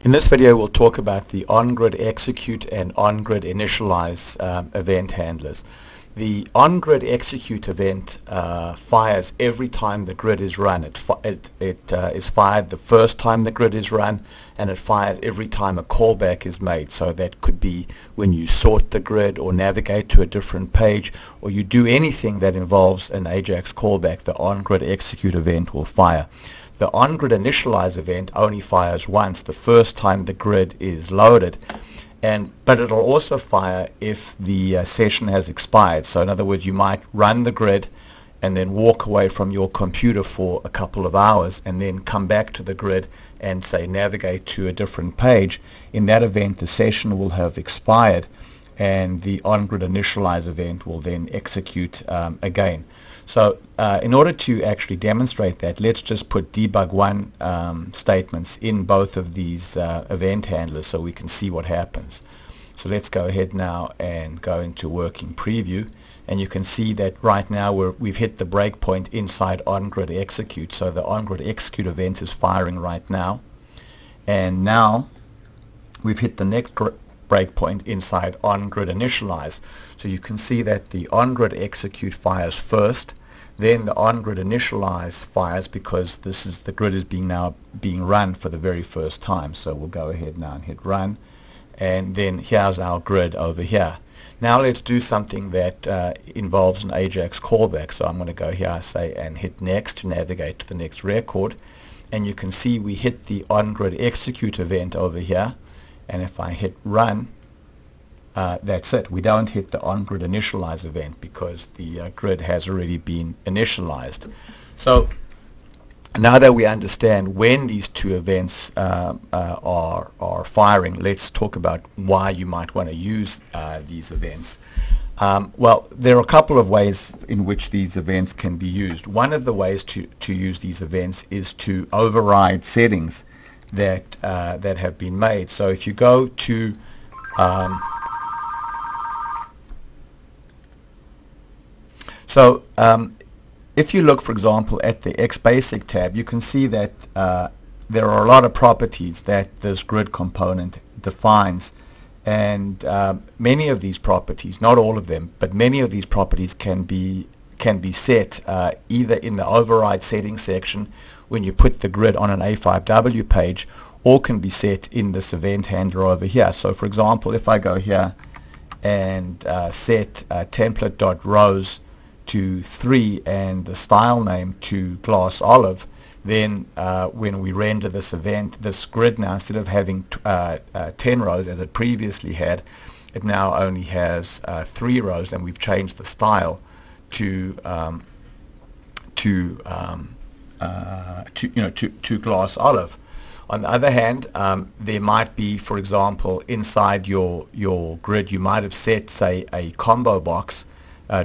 In this video we'll talk about the OnGridExecute and OnGridInitialize event handlers. The OnGridExecute event fires every time the grid is run. It is fired the first time the grid is run, and it fires every time a callback is made. So that could be when you sort the grid or navigate to a different page, or you do anything that involves an AJAX callback. The OnGridExecute event will fire. The OnGridInitialize event only fires once, the first time the grid is loaded, but it'll also fire if the session has expired. So in other words, you might run the grid and then walk away from your computer for a couple of hours and then come back to the grid and say navigate to a different page. In that event, the session will have expired and the OnGridInitialize event will then execute again. So in order to actually demonstrate that, let's just put debug1 statements in both of these event handlers so we can see what happens. So let's go ahead now and go into working preview, and you can see that right now we've hit the breakpoint inside OnGridExecute. So the OnGridExecute event is firing right now, and now we've hit the next breakpoint inside OnGridInitialize. So you can see that the OnGridExecute fires first, then the OnGridInitialize fires because the grid is now being run for the very first time. So we'll go ahead now and hit run, and then here's our grid over here. Now let's do something that involves an AJAX callback. So I'm going to go here, and hit next to navigate to the next record, and you can see we hit the OnGridExecute event over here. And if I hit run, that's it. We don't hit the OnGridInitialize event because the grid has already been initialized. So now that we understand when these two events are firing, let's talk about why you might want to use these events. Well, there are a couple of ways in which these events can be used. One of the ways to use these events is to override settings that have been made. So if you go to if you look, for example, at the XBasic tab, you can see that there are a lot of properties that this grid component defines, and many of these properties, not all of them, but many of these properties can be set either in the override settings section when you put the grid on an A5W page, or can be set in this event handler over here. So for example, if I go here and set template.rows to 3 and the style name to glass olive, then when we render this event, this grid now, instead of having 10 rows as it previously had, it now only has 3 rows, and we've changed the style to glass olive. On the other hand, there might be, for example, inside your grid, you might have set, say, a combo box,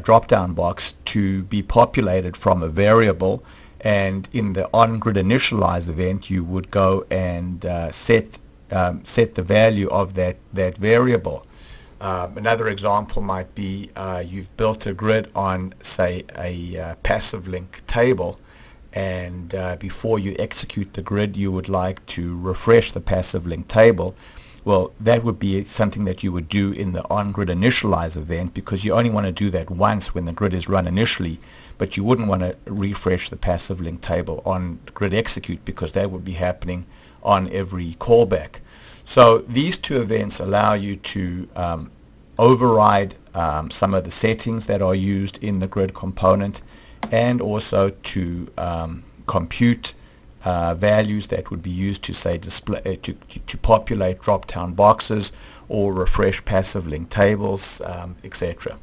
drop-down box, to be populated from a variable, and in the OnGridInitialize event, you would go and set the value of that variable. Another example might be you've built a grid on, say, a passive link table, and before you execute the grid you would like to refresh the passive link table. Well, that would be something that you would do in the OnGridInitialize event, because you only want to do that once when the grid is run initially, but you wouldn't want to refresh the passive link table on OnGridExecute because that would be happening on every callback. So these two events allow you to override some of the settings that are used in the grid component, and also to compute values that would be used to, say, display to populate drop-down boxes or refresh passive link tables, etc.